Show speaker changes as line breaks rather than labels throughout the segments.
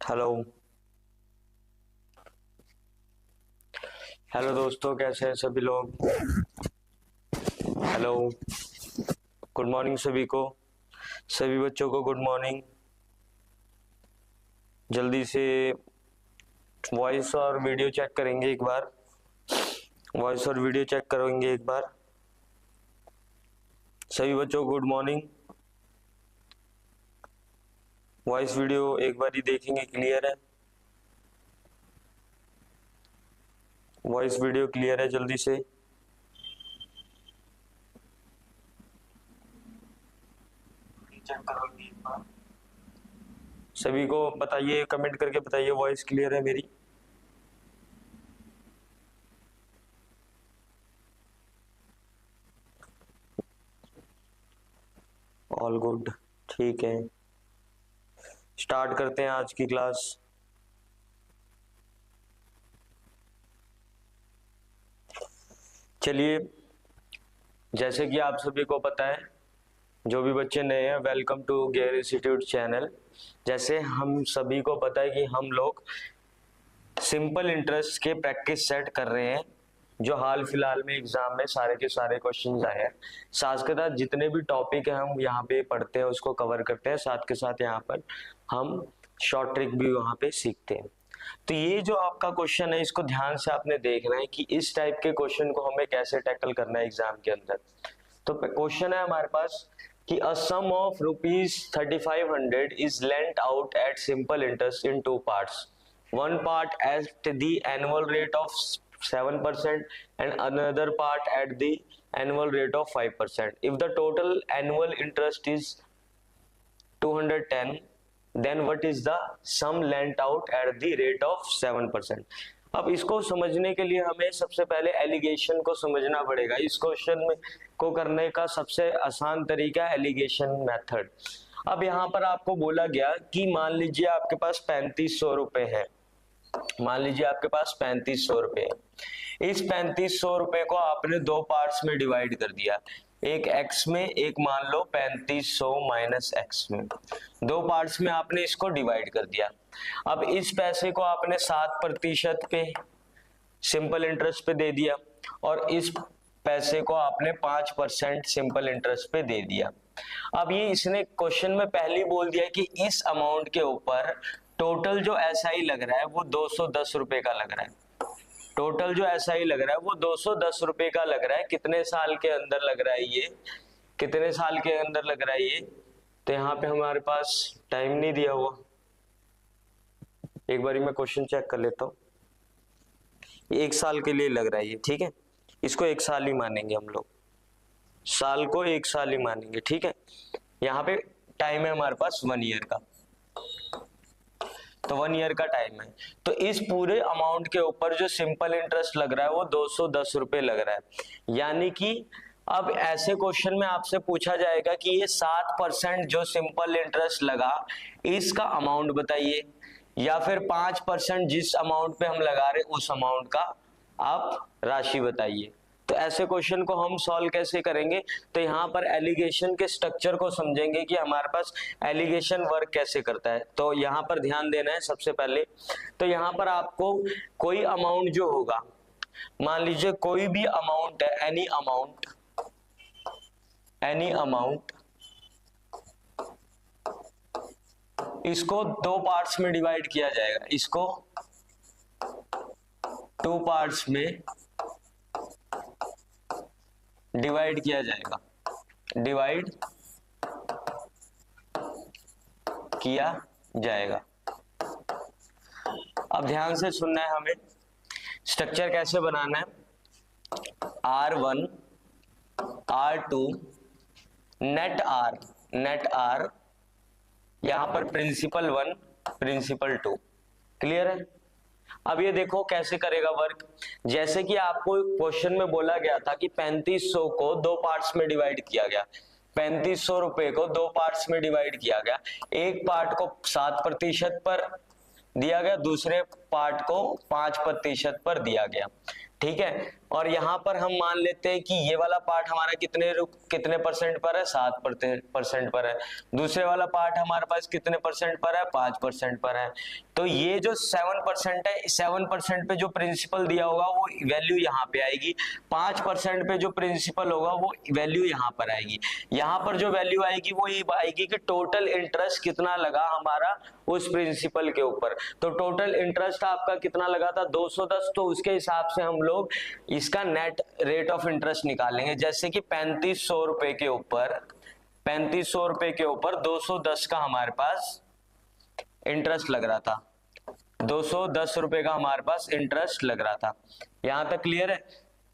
Hello. Hello दोस्तों, कैसे हैं सभी लोग। हेलो, गुड मॉर्निंग सभी को, सभी बच्चों को गुड मॉर्निंग। जल्दी से वॉइस और वीडियो चेक करेंगे एक बार, वॉइस और वीडियो चेक करेंगे एक बार। सभी बच्चों को गुड मॉर्निंग। वॉइस वीडियो एक बार ही देखेंगे, क्लियर है। वॉइस वीडियो क्लियर है, जल्दी से। चेक करोगे एक बार। सभी को बताइए, कमेंट करके बताइए वॉइस क्लियर है मेरी। ऑल गुड, ठीक है। स्टार्ट करते हैं आज की क्लास। चलिए, जैसे कि आप सभी को पता है, जो भी बच्चे नए हैं, welcome to gear institute channel. जैसे हम सभी को पता है कि हम लोग सिंपल इंटरेस्ट के प्रैक्टिस सेट कर रहे हैं, जो हाल फिलहाल में एग्जाम में सारे के सारे क्वेश्चंस आए हैं। साथ के साथ जितने भी टॉपिक है हम यहाँ पे पढ़ते हैं, उसको कवर करते हैं। साथ के साथ यहाँ पर हम शॉर्ट ट्रिक भी वहाँ पे सीखते हैं। तो ये जो आपका क्वेश्चन है, इसको ध्यान से आपने देखना है कि इस टाइप के क्वेश्चन को हमें कैसे टैकल करना है एग्जाम के अंदर। तो क्वेश्चन है हमारे पास कि a sum of ₹3500 is lent out at simple interest in two parts. One part at the annual rate of 7% and another part at the annual rate of 5%. If the total annual interest is 210, then what is the sum lent out at the rate of 7%? अब इसको समझने के लिए हमें सबसे पहले allegation को समझना पड़ेगा। इस क्वेश्चन में को करने का सबसे आसान तरीका है एलिगेशन मेथड। अब यहाँ पर आपको बोला गया कि मान लीजिए आपके पास 3500 रुपए है। मान लीजिए आपके पास 3500 रुपए है। इस 3500 रुपए को आपने दो पार्ट्स में डिवाइड कर दिया, एक एक्स में, एक मान लो 3500 माइनस एक्स में। दो पार्ट्स में आपने इसको डिवाइड कर दिया। अब इस पैसे को आपने 7% पे सिंपल इंटरेस्ट पे दे दिया और इस पैसे को आपने 5% सिंपल इंटरेस्ट पे दे दिया। अब ये इसने क्वेश्चन में पहले बोल दिया कि इस अमाउंट के ऊपर टोटल जो एसआई लग रहा है वो 210 रुपए का लग रहा है। टोटल जो एसआई लग रहा है वो 210 रुपए का लग रहा है। कितने साल के अंदर लग रहा है ये, कितने साल के अंदर लग रहा है ये, तो यहाँ पे हमारे पास टाइम नहीं दिया हुआ। एक बारी मैं क्वेश्चन चेक कर लेता हूँ। एक साल के लिए लग रहा है ये, ठीक है। इसको एक साल ही मानेंगे हम लोग, साल को एक साल ही मानेंगे, ठीक है। यहाँ पे टाइम है हमारे पास 1 ईयर का, तो 1 ईयर का टाइम है। तो इस पूरे अमाउंट के ऊपर जो सिंपल इंटरेस्ट लग रहा है वो 210 रुपए लग रहा है। यानी कि अब ऐसे क्वेश्चन में आपसे पूछा जाएगा कि ये 7% जो सिंपल इंटरेस्ट लगा इसका अमाउंट बताइए, या फिर 5% जिस अमाउंट पे हम लगा रहे उस अमाउंट का आप राशि बताइए। तो ऐसे क्वेश्चन को हम सॉल्व कैसे करेंगे, तो यहाँ पर एलिगेशन के स्ट्रक्चर को समझेंगे कि हमारे पास एलिगेशन वर्क कैसे करता है। तो यहाँ पर ध्यान देना है सबसे पहले। तो यहाँ पर आपको कोई अमाउंट जो होगा, मान लीजिए कोई भी अमाउंट है, एनी अमाउंट, इसको दो पार्ट्स में डिवाइड किया जाएगा। इसको 2 पार्ट्स में डिवाइड किया जाएगा, डिवाइड किया जाएगा। अब ध्यान से सुनना है हमें, स्ट्रक्चर कैसे बनाना है। R1 R2 नेट R यहां पर प्रिंसिपल 1 प्रिंसिपल 2, क्लियर है। अब ये देखो कैसे करेगा वर्क। जैसे कि आपको क्वेश्चन में बोला गया था कि 3500 को दो पार्ट्स में डिवाइड किया गया, 3500 रुपए को दो पार्ट्स में डिवाइड किया गया। एक पार्ट को 7% पर दिया गया, दूसरे पार्ट को 5% पर दिया गया, ठीक है। और यहाँ पर हम मान लेते हैं कि ये वाला पार्ट हमारा कितने परसेंट पर है, 7% पर है। दूसरे वाला पार्ट हमारे पास कितने परसेंट पर है, 5% पर है। तो ये जो 7% है, 7% पे जो प्रिंसिपल दिया होगा वो वैल्यू यहाँ पे आएगी, 5% पे जो प्रिंसिपल होगा वो वैल्यू यहाँ पर आएगी। यहाँ पर जो वैल्यू आएगी वो ये आएगी कि टोटल इंटरेस्ट कितना लगा हमारा उस प्रिंसिपल के ऊपर। तो टोटल इंटरेस्ट आपका कितना लगा था, 210। तो उसके हिसाब से हम लोग इसका नेट रेट ऑफ इंटरेस्ट निकालेंगे। जैसे कि 3500 रुपए के ऊपर 210 का हमारे पास इंटरेस्ट लग रहा था, 210 रुपए का हमारे पास इंटरेस्ट लग रहा था। यहां तक क्लियर है?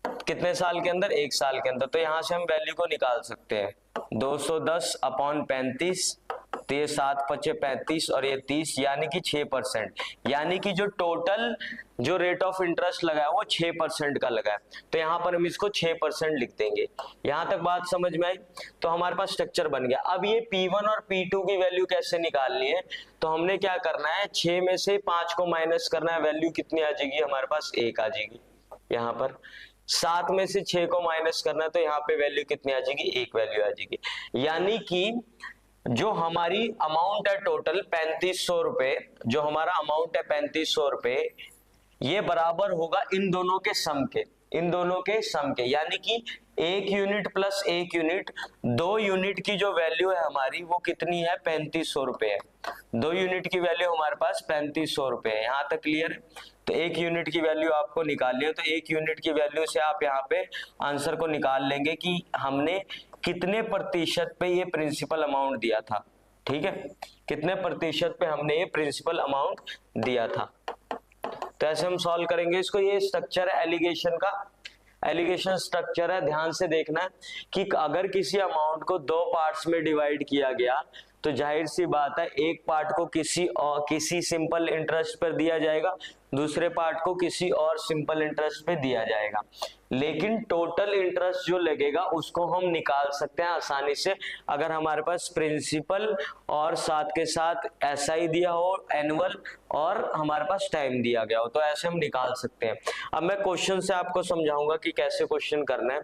कितने साल के अंदर, 1 साल के अंदर। तो यहां से हम वैल्यू को निकाल सकते हैं, 210 अपॉन 35, तो ये 7×5 35 और ये 30, यानी कि 6%। यानी कि जो टोटल जो रेट ऑफ इंटरेस्ट लगा है वो 6% का लगा है। तो यहाँ पर हम इसको 6% लिख देंगे। यहां तक बात समझ में आई? तो हमारे पास स्ट्रक्चर बन गया। अब ये P1 और P2 की वैल्यू कैसे निकालनी है, तो हमने क्या करना है, 6 में से 5 को माइनस करना है, वैल्यू कितनी आ जाएगी हमारे पास, 1 आ जाएगी। यहाँ पर 7 में से 6 को माइनस करना है, तो यहाँ पे वैल्यू कितनी आ जाएगी, 1 वैल्यू आ जाएगी। यानी कि जो हमारी अमाउंट है टोटल 3500 रुपए, जो हमारा अमाउंट है 3500 रुपए, ये बराबर होगा इन दोनों के सम के, यानी कि 1 यूनिट प्लस 1 यूनिट, 2 यूनिट की जो वैल्यू है हमारी वो कितनी है, 3500 रुपए है। 2 यूनिट की वैल्यू हमारे पास 3500 रुपए है। यहाँ तक क्लियर है? तो 1 यूनिट की वैल्यू आपको निकालनी है, तो 1 यूनिट की वैल्यू से आप यहाँ पे आंसर को निकाल लेंगे कि हमने कितने प्रतिशत पे ये प्रिंसिपल अमाउंट दिया था। ठीक है, कितने प्रतिशत पे हमने ये प्रिंसिपल अमाउंट दिया था। तो ऐसे हम सॉल्व करेंगे इसको। ये स्ट्रक्चर है एलिगेशन का, एलिगेशन स्ट्रक्चर है। ध्यान से देखना है कि अगर किसी अमाउंट को 2 पार्ट्स में डिवाइड किया गया तो जाहिर सी बात है एक पार्ट को किसी सिंपल इंटरेस्ट पर दिया जाएगा, दूसरे पार्ट को किसी और सिंपल इंटरेस्ट पे दिया जाएगा। लेकिन टोटल इंटरेस्ट जो लगेगा उसको हम निकाल सकते हैं आसानी से, अगर हमारे पास प्रिंसिपल और साथ के साथ एसआई दिया हो एनुअल और हमारे पास टाइम दिया गया हो, तो ऐसे हम निकाल सकते हैं। अब मैं क्वेश्चन से आपको समझाऊंगा कि कैसे क्वेश्चन करना है।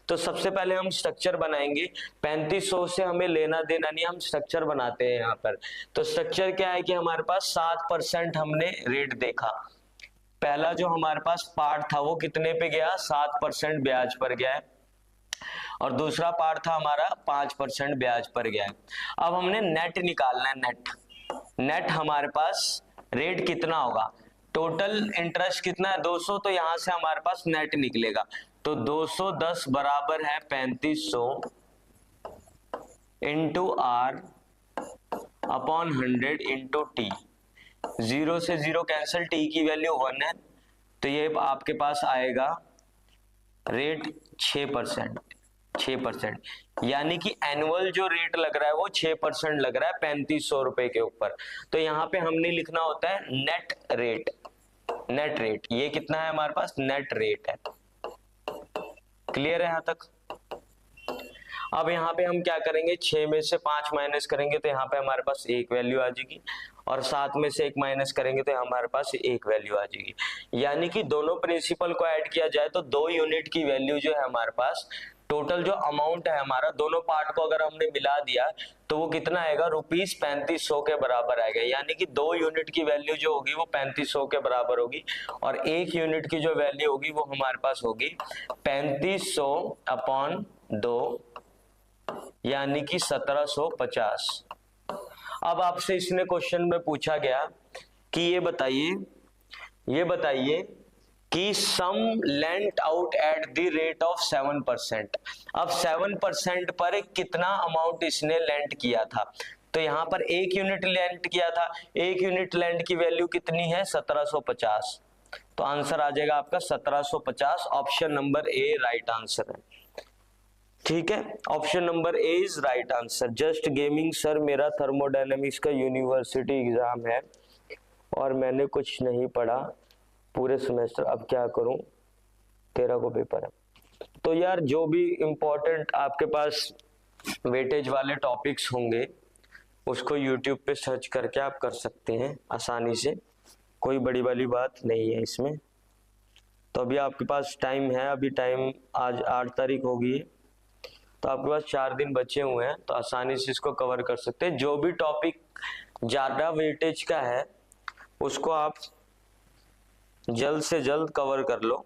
तो सबसे पहले हम स्ट्रक्चर बनाएंगे। 3500 से हमें लेना देना नहीं, हम स्ट्रक्चर बनाते हैं यहाँ पर। तो स्ट्रक्चर क्या है कि हमारे पास 7% हमने रेट देखा। पहला जो हमारे पास पार्ट था वो कितने पे गया, 7% ब्याज पर गया है, और दूसरा पार्ट था हमारा 5% ब्याज पर गया है। अब हमने नेट निकालना है। नेट हमारे पास रेट कितना होगा, टोटल इंटरेस्ट कितना है 200, तो यहां से हमारे पास नेट निकलेगा। तो 210 बराबर है 3500 into R upon 100 into T. 0 से 0 कैंसिल, टी की वैल्यू 1 है, तो ये आपके पास आएगा रेट 6%। यानी कि एनुअल जो रेट लग रहा है वो 6% लग रहा है 3500 रुपए के ऊपर। तो यहाँ पे हमने लिखना होता है नेट रेट। ये कितना है हमारे पास, नेट रेट है। क्लियर है यहाँ तक? अब यहाँ पे हम क्या करेंगे, 6 में से 5 माइनस करेंगे तो यहाँ पे हमारे पास 1 वैल्यू आ जाएगी, और 7 में से 1 माइनस करेंगे तो हमारे पास 1 वैल्यू आ जाएगी। यानी कि दोनों प्रिंसिपल को ऐड किया जाए तो 2 यूनिट की वैल्यू जो है हमारे पास, टोटल जो अमाउंट है हमारा, दोनों पार्ट को अगर हमने मिला दिया तो वो कितना आएगा, ₹3500 के बराबर आएगा। यानी कि 2 यूनिट की वैल्यू जो होगी वो 3500 के बराबर होगी, और 1 यूनिट की जो वैल्यू होगी वो हमारे पास होगी 3500 अपॉन 2, यानी कि 1750। अब आपसे इसने क्वेश्चन में पूछा गया कि ये बताइए कि sum lent out at the rate of 7%। अब 7% पर कितना अमाउंट इसने लेंट किया था, तो यहाँ पर 1 यूनिट लेंट किया था। 1 यूनिट लेंट की वैल्यू कितनी है, 1750। तो आंसर आ जाएगा आपका 1750। Option number A right answer है। ठीक है, option number A is right answer. Just gaming sir, मेरा थर्मोडायनेमिक्स का यूनिवर्सिटी एग्जाम है और मैंने कुछ नहीं पढ़ा पूरे सेमेस्टर, अब क्या करूं, 13 को पेपर है। तो यार जो भी इम्पोर्टेंट आपके पास वेटेज वाले टॉपिक्स होंगे उसको यूट्यूब पे सर्च करके आप कर सकते हैं आसानी से, कोई बड़ी वाली बात नहीं है इसमें। तो अभी आपके पास टाइम है, अभी टाइम आज 8 तारीख होगी, तो आपके पास 4 दिन बचे हुए हैं, तो आसानी से इसको कवर कर सकते हैं। जो भी टॉपिक ज्यादा वेटेज का है उसको आप जल्द से जल्द कवर कर लो,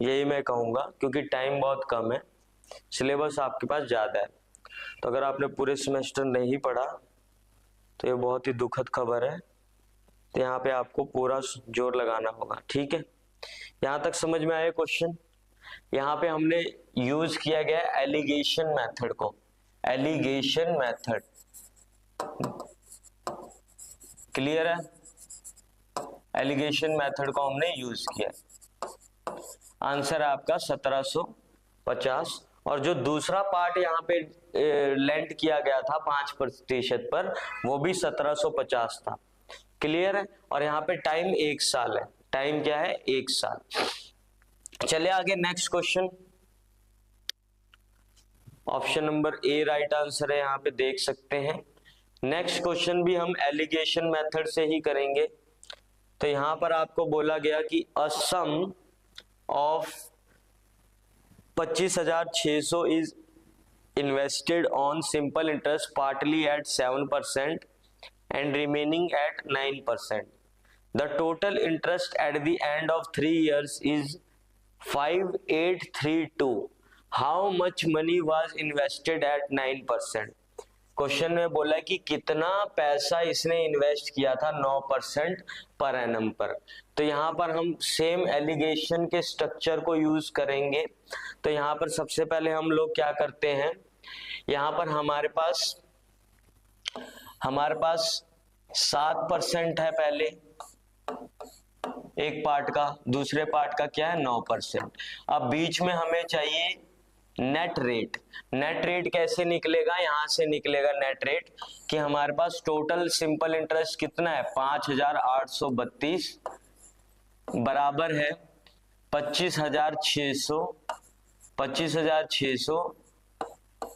यही मैं कहूँगा, क्योंकि टाइम बहुत कम है, सिलेबस आपके पास ज़्यादा है। तो अगर आपने पूरे सेमेस्टर नहीं पढ़ा तो ये बहुत ही दुखद खबर है, तो यहाँ पे आपको पूरा जोर लगाना होगा, ठीक है। यहाँ तक समझ में आया क्वेश्चन? यहाँ पे हमने यूज किया गया एलिगेशन मेथड को, एलिगेशन मेथड, क्लियर है? एलिगेशन मेथड को हमने यूज किया। आंसर है आपका 1750। और जो दूसरा पार्ट यहाँ पे लेंट किया गया था 5% पर, वो भी 1750 था, क्लियर है। और यहाँ पे टाइम 1 साल है, टाइम क्या है? 1 साल। चले आगे, next question, option number A right answer है, यहाँ पे देख सकते हैं। नेक्स्ट क्वेश्चन भी हम एलिगेशन मेथड से ही करेंगे। तो यहाँ पर आपको बोला गया कि a sum of 25,600 is invested on simple interest partly at 7% and remaining at 9%. The total interest at the end of 3 years is 5832. How much money was invested at 9%? Question में बोला कि कितना पैसा इसने इन्वेस्ट किया था 9% पर एनम पर। तो यहाँ पर हम सेम एलिगेशन के स्ट्रक्चर को यूज करेंगे। तो यहाँ पर सबसे पहले हम लोग क्या करते हैं, यहाँ पर हमारे पास 7% है पहले एक पार्ट का, दूसरे पार्ट का क्या है? 9%। अब बीच में हमें चाहिए नेट रेट। नेट रेट कैसे निकलेगा? यहां से निकलेगा नेट रेट कि हमारे पास टोटल सिंपल इंटरेस्ट कितना है? 5,832 बराबर है 25,600। 25,600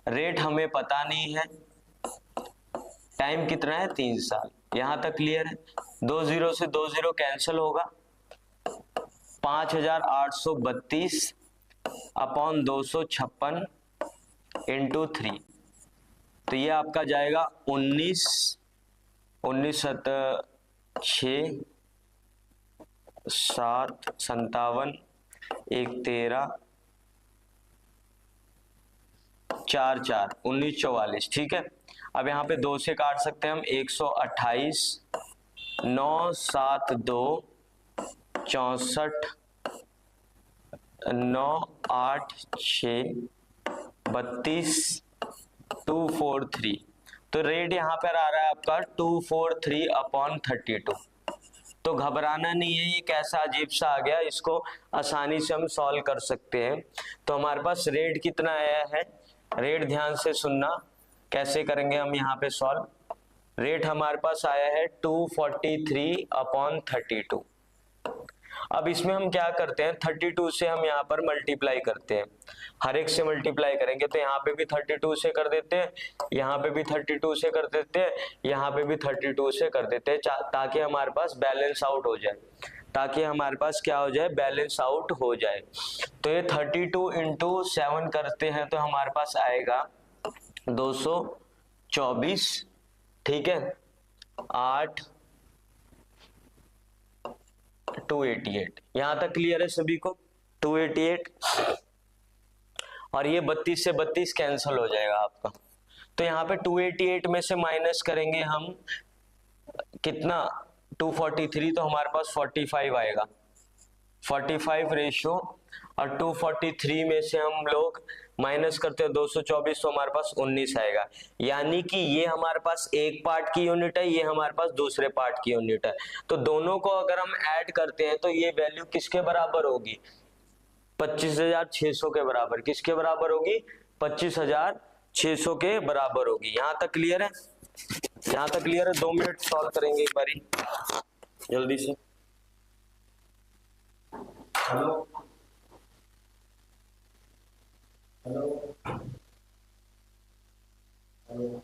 रेट हमें पता नहीं है, टाइम कितना है? 3 साल। यहां तक क्लियर है? 2 जीरो से 2 जीरो कैंसिल होगा, 5,832 अपॉन 256 इंटू 3, तो ये आपका जाएगा 19 6 7 57 1 13 4 4 1944, ठीक है। अब यहाँ पे 2 से काट सकते हैं हम, 128 9 7 2 64 9 8 6 32 243। तो रेट यहाँ पर आ रहा है आपका 243 अपॉन 32। तो घबराना नहीं है, ये कैसा अजीब सा आ गया, इसको आसानी से हम सॉल्व कर सकते हैं। तो हमारे पास रेट कितना आया है? रेट ध्यान से सुनना, कैसे करेंगे हम यहाँ पे सॉल्व। रेट हमारे पास आया है 243 अपॉन 32। अब इसमें हम क्या करते हैं, 32 से हम यहाँ पर मल्टीप्लाई करते हैं, हर एक से मल्टीप्लाई करेंगे। तो यहाँ पे भी 32 से कर देते हैं, यहाँ पे भी 32 से कर देते हैं, यहाँ पे भी 32 से कर देते हैं, ताकि हमारे पास बैलेंस आउट हो जाए, ताकि हमारे पास क्या हो जाए? बैलेंस आउट हो जाए। तो ये 32 इंटू 7 करते हैं तो हमारे पास आएगा 224, ठीक है। 8 288, यहां तक क्लियर है सभी को? 288, और ये 32 से 32 कैंसिल हो जाएगा आपका। तो यहाँ पे 288 में से माइनस करेंगे हम कितना? 243, तो हमारे पास 45 आएगा, 45 रेशियो। और 243 में से हम लोग माइनस करते हैं 224, तो हमारे पास 19 आएगा। यानी कि ये हमारे पास एक पार्ट की यूनिट है, ये हमारे पास दूसरे पार्ट की यूनिट है। तो दोनों को अगर हम ऐड करते हैं तो ये वैल्यू किसके बराबर होगी? 25,600 के बराबर। किसके बराबर होगी? 25,600 के बराबर होगी। यहां तक क्लियर है? यहां तक क्लियर है? 2 मिनट सॉल्व करेंगे एक बारी जल्दी से। हेलो हेलो हेलो,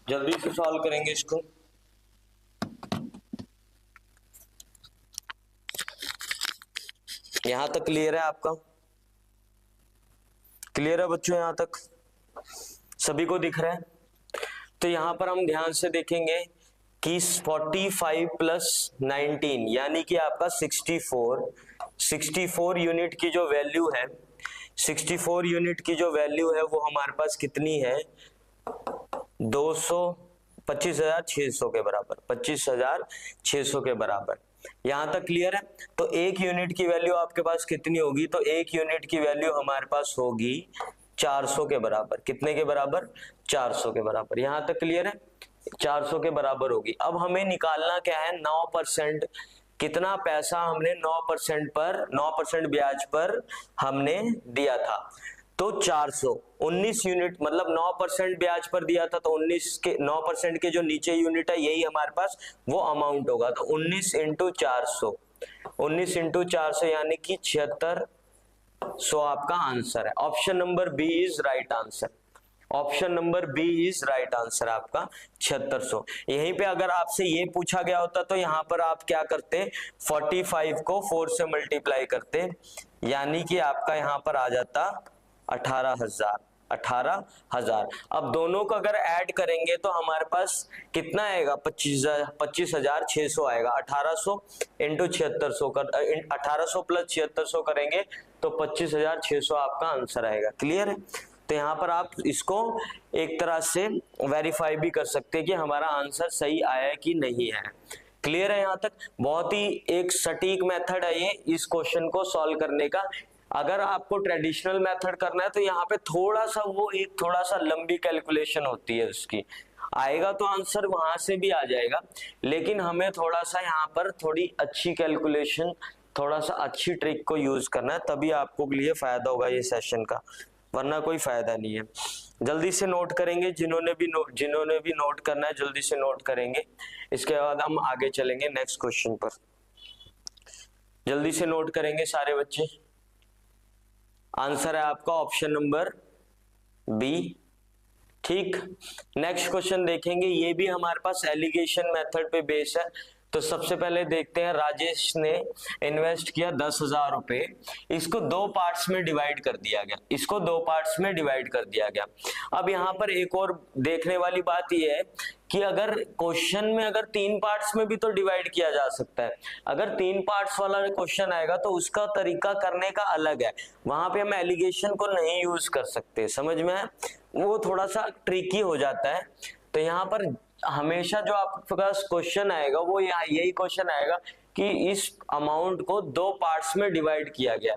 जल्दी से सॉल्व करेंगे इसको। यहां तक क्लियर है आपका? क्लियर है बच्चों? यहां तक सभी को दिख रहा है? तो यहां पर हम ध्यान से देखेंगे कि 45 प्लस 19 यानी कि आपका 64 यूनिट की जो वैल्यू है, 64 यूनिट की जो वैल्यू है वो हमारे पास कितनी है? 25,600 के बराबर, 25,600 के बराबर। यहां तक क्लियर है? तो एक यूनिट की वैल्यू आपके पास कितनी होगी? तो एक यूनिट की वैल्यू हमारे पास होगी 400 के बराबर। कितने के बराबर? 400 के बराबर। यहां तक क्लियर है? 400 के बराबर होगी। अब हमें निकालना क्या है? 9%। कितना पैसा हमने 9% पर, 9% ब्याज पर हमने दिया था? तो 419 यूनिट, मतलब 9% ब्याज पर दिया था, तो 19 के 9% के जो नीचे यूनिट है यही हमारे पास वो अमाउंट होगा। तो 19 इंटू 400, 19 इंटू 400 यानी कि 7600 आपका आंसर है। Option number B is right answer. Option number B is right answer आपका 7600। यहीं पे अगर आपसे ये पूछा गया होता तो यहां पर आप क्या करते? 45 को 4 से मल्टीप्लाई करते, यानी कि आपका यहां पर आ जाता 18,000। 18,000। अब दोनों को अगर ऐड करेंगे तो हमारे पास कितना आएगा? 25,600 आएगा। 1800 इंटू 7600 कर, 1800 प्लस 7600 करेंगे तो 25,600 आपका आंसर आएगा। क्लियर है? तो यहाँ पर आप इसको एक तरह से वेरीफाई भी कर सकते हैं कि हमारा आंसर सही आया है कि नहीं है। क्लियर है? यहाँ तक बहुत ही एक सटीक मेथड है ये इस क्वेश्चन को सॉल्व करने का। अगर आपको ट्रेडिशनल मेथड करना है तो यहाँ पे थोड़ा सा वो एक थोड़ा सा लंबी कैलकुलेशन होती है उसकी, आएगा तो आंसर वहां से भी आ जाएगा, लेकिन हमें थोड़ा सा यहाँ पर थोड़ी अच्छी कैलकुलेशन, थोड़ा सा अच्छी ट्रिक को यूज करना है, तभी आपको लिए फायदा होगा ये सेशन का, वरना कोई फायदा नहीं है। जल्दी से नोट करेंगे, जिन्होंने भी नोट करना है जल्दी से नोट करेंगे। इसके बाद हम आगे चलेंगे नेक्स्ट क्वेश्चन पर। जल्दी से नोट करेंगे सारे बच्चे। आंसर है आपका ऑप्शन नंबर बी। ठीक, नेक्स्ट क्वेश्चन देखेंगे। ये भी हमारे पास एलिगेशन मेथड पे बेस है। तो सबसे पहले देखते हैं, राजेश ने इन्वेस्ट किया 10,000 रुपए, इसको दो पार्ट्स में डिवाइड कर दिया गया, इसको दो पार्ट्स में डिवाइड कर दिया गया। अब यहाँ पर एक और देखने वाली बात यह है कि अगर क्वेश्चन में अगर तीन पार्ट्स में भी तो डिवाइड किया जा सकता है। अगर तीन पार्ट्स वाला क्वेश्चन आएगा तो उसका तरीका करने का अलग है, वहां पे हम एलिगेशन को नहीं यूज कर सकते, समझ में है? वो थोड़ा सा ट्रिकी हो जाता है। तो यहाँ पर हमेशा जो आपके पास क्वेश्चन आएगा वो यही क्वेश्चन आएगा कि इस अमाउंट को दो पार्ट्स में डिवाइड किया गया।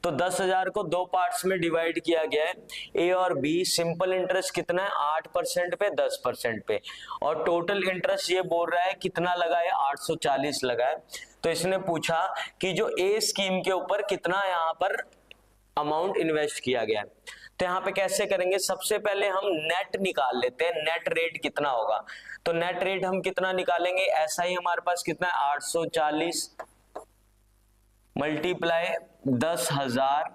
तो 10,000 को दो पार्ट्स में डिवाइड किया गया है, ए और बी। सिंपल इंटरेस्ट कितना है? 8% पे 10% पे, और टोटल इंटरेस्ट ये बोल रहा है कितना लगा है? 840 लगा है। तो इसने पूछा कि जो ए स्कीम के ऊपर कितना यहाँ पर अमाउंट इन्वेस्ट किया गया है। तो यहाँ पे कैसे करेंगे? सबसे पहले हम नेट निकाल लेते हैं, नेट रेट कितना होगा। तो नेट रेट हम कितना निकालेंगे? ऐसा ही हमारे पास कितना है? 840 multiply 10,000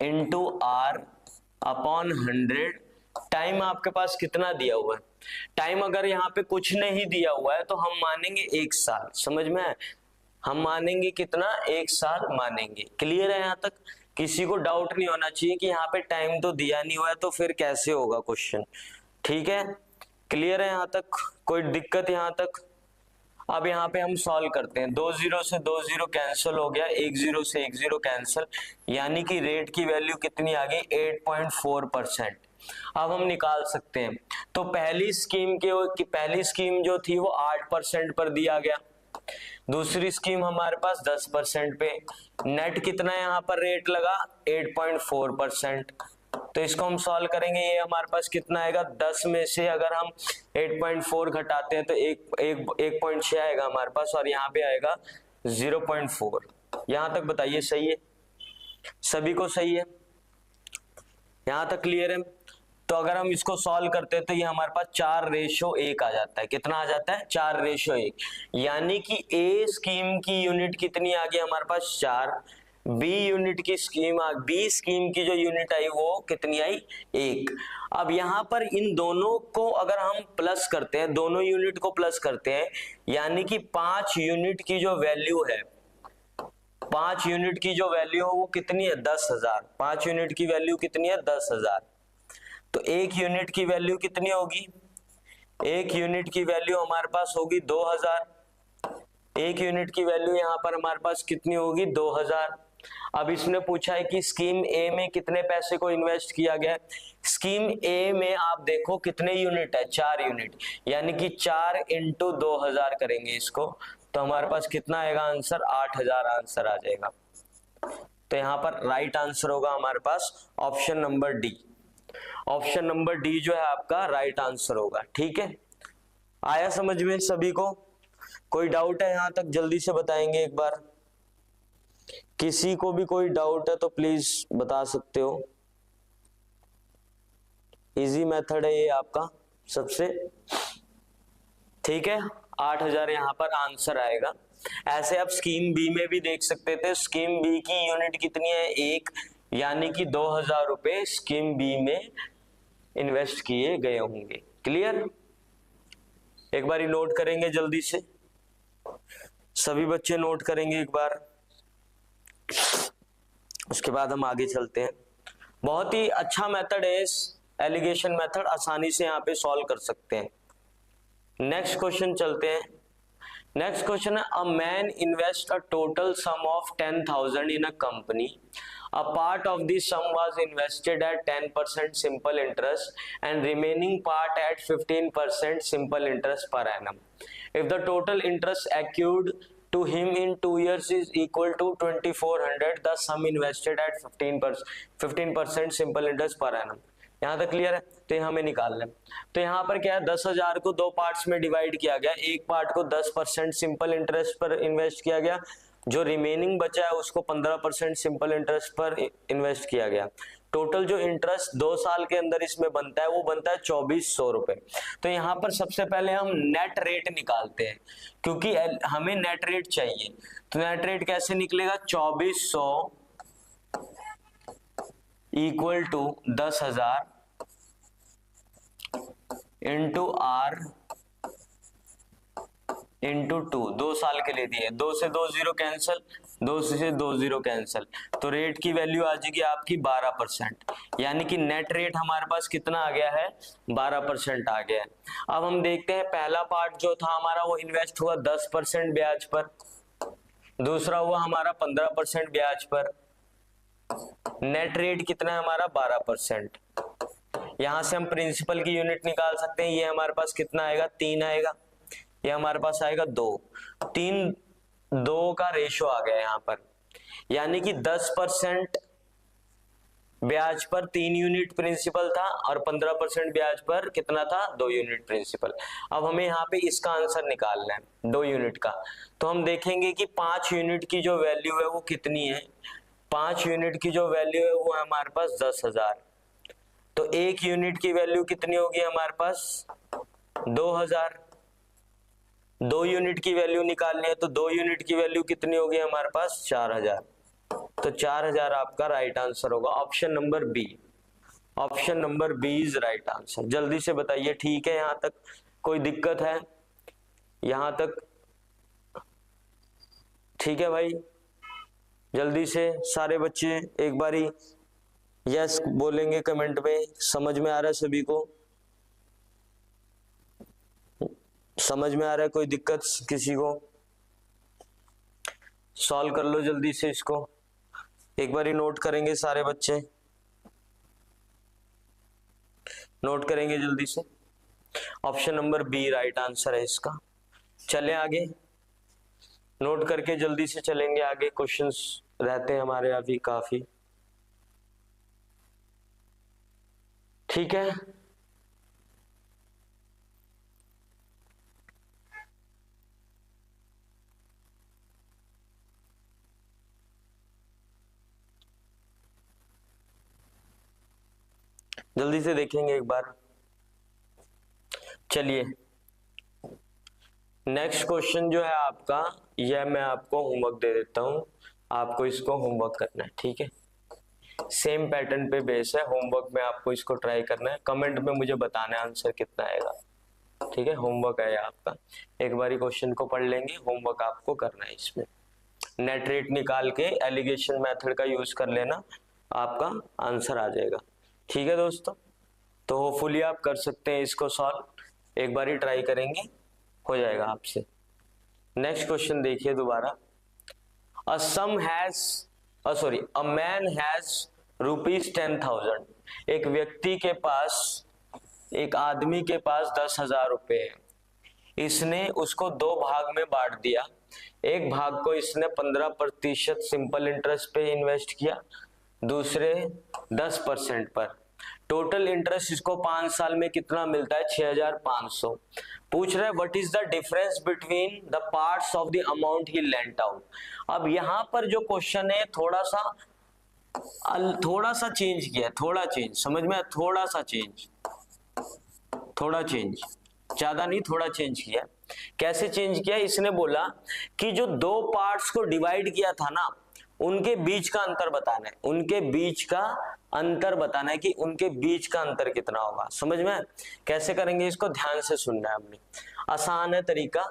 into R upon 100। Time आपके पास कितना दिया हुआ है? टाइम अगर यहाँ पे कुछ नहीं दिया हुआ है तो हम मानेंगे 1 साल। समझ में है? हम मानेंगे कितना? 1 साल मानेंगे। क्लियर है? यहाँ तक किसी को डाउट नहीं होना चाहिए कि यहाँ पे टाइम तो दिया नहीं हुआ है तो फिर कैसे होगा क्वेश्चन। ठीक है? क्लियर है? यहाँ तक कोई दिक्कत? यहाँ तक अब यहाँ पे हम सॉल्व करते हैं। 2 0 से 2 0 कैंसिल हो गया, 1 0 से 1 0 कैंसिल, यानी कि रेट की वैल्यू कितनी आ गई? 8.4%। अब हम निकाल सकते हैं। तो पहली स्कीम जो थी वो 8% पर दिया गया, दूसरी स्कीम हमारे पास 10% पे। नेट कितना यहाँ पर रेट लगा? 8.4%। तो इसको हम सॉल्व करेंगे, ये हमारे पास कितना आएगा? 10 में से अगर हम 8.4 घटाते हैं तो 1.6 आएगा हमारे पास, और यहाँ पे आएगा 0.4। यहाँ तक बताइए सही है? सभी को सही है? यहाँ तक क्लियर है? तो अगर हम इसको सॉल्व करते हैं तो ये हमारे पास 4:1 आ जाता है। कितना आ जाता है? 4:1, यानी कि ए स्कीम की यूनिट कितनी आ गई हमारे पास? 4। बी यूनिट की स्कीम बी स्कीम की जो यूनिट आई वो कितनी आई? 1। अब यहां पर इन दोनों को अगर हम प्लस करते हैं, दोनों यूनिट को प्लस करते हैं, यानी कि 5 यूनिट की जो वैल्यू है, 5 यूनिट की जो वैल्यू है वो कितनी है? 10,000। 5 यूनिट की वैल्यू कितनी है? 10,000। तो एक यूनिट की वैल्यू कितनी होगी? एक यूनिट की वैल्यू हमारे पास होगी 2000। एक यूनिट की वैल्यू यहां पर हमारे पास कितनी होगी? 2000। अब इसने पूछा है कि स्कीम ए में कितने पैसे को इन्वेस्ट किया गया है। स्कीम ए में आप देखो कितने यूनिट है? 4 यूनिट, यानी कि 4 इंटू 2000 करेंगे इसको, तो हमारे पास कितना आएगा आंसर? 8000 आंसर आ जाएगा। तो यहां पर राइट आंसर होगा हमारे पास option number D. Option number D जो है आपका राइट आंसर होगा। ठीक है, आया समझ में सभी को? कोई डाउट है यहां तक? जल्दी से बताएंगे एक बार। किसी को भी कोई डाउट है तो प्लीज बता सकते हो। इजी मेथड है ये आपका सबसे। ठीक है, 8000 यहां पर आंसर आएगा। ऐसे आप स्कीम बी में भी देख सकते थे। स्कीम बी की यूनिट कितनी है? 1, यानी कि 2000 रुपए स्कीम बी में इन्वेस्ट किए गए होंगे। क्लियर? एक बार नोट करेंगे जल्दी से, सभी बच्चे नोट करेंगे एक बार, उसके बाद हम आगे चलते हैं। बहुत ही अच्छा मेथड है एलिगेशन मेथड, आसानी से यहाँ पे सॉल्व कर सकते हैं। नेक्स्ट क्वेश्चन चलते हैं। नेक्स्ट क्वेश्चन है, a man invest a total sum of 10,000 in a company. A part of the sum was invested at 10% simple interest and remaining part at 15% simple interest per annum. If the total interest accrued to him in 2 years is equal to 2,400, the sum invested at 15% simple interest per annum. यहाँ तक clear है? तो हमें निकालना है। तो यहाँ पर क्या है, 10,000 को 2 पार्ट्स में डिवाइड किया गया। एक पार्ट को 10% सिंपल इंटरेस्ट पर इन्वेस्ट किया गया, जो रिमेनिंग बचा है उसको 15% सिंपल इंटरेस्ट पर इन्वेस्ट किया गया। टोटल जो इंटरेस्ट 2 साल के अंदर इसमें बनता है वो बनता है 2400 रुपए। तो यहाँ पर सबसे पहले हम नेट रेट निकालते हैं, क्योंकि हमें नेट रेट चाहिए। तो नेट रेट कैसे निकलेगा? 2400 equal to 10,000 into R into 2। 2 साल के लिए दिए, 2 से 2 जीरो कैंसिल, 2 से 2 जीरो कैंसिल, तो रेट की वैल्यू आ जाएगी आपकी 12%, यानी कि नेट रेट हमारे पास कितना आ गया है? 12% आ गया है। अब हम देखते हैं, पहला पार्ट जो था हमारा वो इन्वेस्ट हुआ 10% ब्याज पर, दूसरा हुआ हमारा 15% ब्याज पर, नेट रेट कितना है हमारा? 12%। यहां से हम प्रिंसिपल की यूनिट निकाल सकते हैं। ये हमारे पास कितना आएगा? 3 आएगा। ये हमारे पास आएगा 2। 3 2 का रेशो आ गया यहाँ पर, यानी कि 10% ब्याज पर 3 यूनिट प्रिंसिपल था और 15% ब्याज पर कितना था? 2 यूनिट प्रिंसिपल। अब हमें यहाँ पे इसका आंसर निकालना है 2 यूनिट का। तो हम देखेंगे कि 5 यूनिट की जो वैल्यू है वो कितनी है। 5 यूनिट की जो वैल्यू है वो है हमारे पास 10,000। तो 1 यूनिट की वैल्यू कितनी होगी हमारे पास? 2,000। 2 यूनिट की वैल्यू निकालनी है, तो 2 यूनिट की वैल्यू कितनी होगी हमारे पास? 4,000। तो 4,000 आपका राइट आंसर होगा, option number B. Option number B is right answer. जल्दी से बताइए, ठीक है? यहां तक कोई दिक्कत है? यहां तक ठीक है भाई? जल्दी से सारे बच्चे एक बारी यस बोलेंगे कमेंट में। समझ में आ रहा है सभी को? समझ में आ रहा है? कोई दिक्कत किसी को? सॉल्व कर लो जल्दी से इसको, एक बार ही नोट करेंगे सारे बच्चे, नोट करेंगे जल्दी से। Option number B right answer है इसका। चलें आगे, नोट करके जल्दी से चलेंगे आगे, क्वेश्चंस रहते हैं हमारे अभी काफी। ठीक है, जल्दी से देखेंगे एक बार। चलिए, नेक्स्ट क्वेश्चन जो है आपका, यह मैं आपको होमवर्क दे देता हूं, आपको इसको होमवर्क करना है, ठीक है। सेम पैटर्न पे बेस है, होमवर्क में आपको इसको ट्राई करना है, कमेंट में मुझे बताना है आंसर कितना आएगा, ठीक है। होमवर्क है आपका, एक बारी क्वेश्चन को पढ़ लेंगे, होमवर्क आपको करना है। इसमें नेट रेट निकाल के एलिगेशन मेथड का यूज कर लेना, आपका आंसर आ जाएगा, ठीक है दोस्तों। तो होपफुली आप कर सकते हैं इसको सॉल्व, एक बारी ट्राई करेंगे हो जाएगा आपसे। नेक्स्ट क्वेश्चन देखिए दोबारा। A man has ₹10,000। एक व्यक्ति के पास, एक आदमी के पास 10,000 रुपए है। इसने उसको दो भाग में बांट दिया। एक भाग को इसने 15% सिंपल इंटरेस्ट पे इन्वेस्ट किया, दूसरे 10% पर। टोटल इंटरेस्ट इसको 5 साल में कितना मिलता है? 6,500। पूछ रहा है what is the difference between the parts of the amount he lent out. अब यहां पर जो क्वेश्चन है थोड़ा सा चेंज किया, थोड़ा चेंज, समझ में, थोड़ा चेंज, ज्यादा नहीं, थोड़ा चेंज किया। कैसे चेंज किया? इसने बोला कि जो दो पार्ट्स को डिवाइड किया था ना, उनके बीच का अंतर बताना है, उनके बीच का अंतर बताना है कि उनके बीच का अंतर कितना होगा। समझ में? कैसे करेंगे इसको, ध्यान से सुनना है हमने। आसान है तरीका।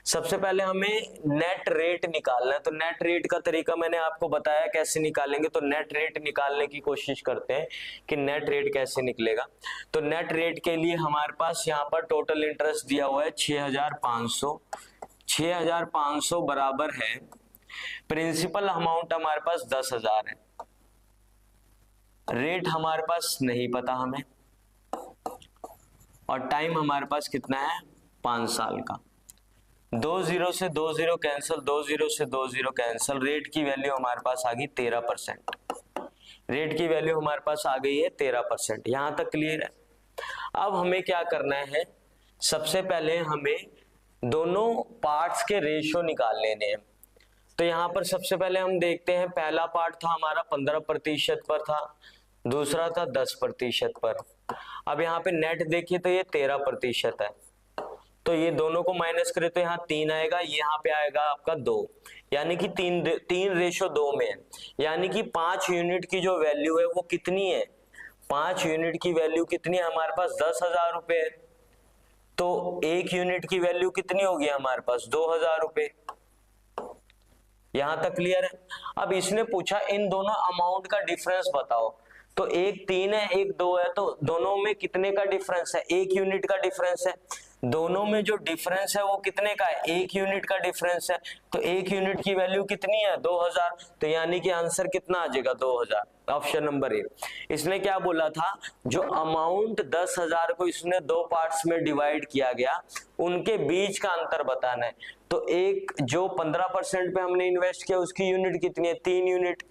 सबसे पहले हमें नेट रेट निकालना है, तो नेट रेट का तरीका मैंने आपको बताया कैसे निकालेंगे। तो नेट रेट निकालने की कोशिश करते हैं कि नेट रेट कैसे निकलेगा। तो नेट रेट के लिए हमारे पास यहाँ पर टोटल इंटरेस्ट दिया हुआ है 6,500। 6,500 बराबर है, प्रिंसिपल अमाउंट हमारे पास 10,000 है, रेट हमारे पास नहीं पता हमें, और टाइम हमारे पास कितना है? 5 साल का। 2 0 से 2 0 कैंसिल, 2 0 से 2 0 कैंसिल। रेट की वैल्यू हमारे पास आ गई 13%। रेट की वैल्यू हमारे पास आ गई है 13%। यहां तक क्लियर है? अब हमें क्या करना है, सबसे पहले हमें दोनों पार्ट्स के रेशियो निकाल लेने हैं। तो यहाँ पर सबसे पहले हम देखते हैं, पहला पार्ट था हमारा 15% पर था, दूसरा था 10% पर। अब यहाँ पे नेट देखिए तो ये 13% है, तो ये दोनों को माइनस करें तो यहाँ 3 आएगा, यहाँ पे आएगा आपका 2, यानी कि 3 रेशो 2 में है। यानी कि 5 यूनिट की जो वैल्यू है वो कितनी है? 5 यूनिट की वैल्यू कितनी है हमारे पास? 10,000 रुपए है। तो 1 यूनिट की वैल्यू कितनी होगी हमारे पास? 2,000 रुपए। यहां तक क्लियर है? अब इसने पूछा इन दोनों अमाउंट का डिफरेंस बताओ। तो एक 3 है, एक 2 है, तो दोनों में कितने का डिफरेंस है? 1 यूनिट का डिफरेंस है। दोनों में जो डिफरेंस है वो कितने का है? 1 यूनिट का डिफरेंस है। तो 1 यूनिट की वैल्यू कितनी है? 2,000। तो यानी कि आंसर कितना आ जाएगा? 2,000, ऑप्शन नंबर ए। इसने क्या बोला था? जो अमाउंट 10,000 को इसने दो पार्ट्स में डिवाइड किया गया, उनके बीच का अंतर बताना है। तो एक जो 15% पे हमने इन्वेस्ट किया उसकी यूनिट कितनी है? 3 यूनिट।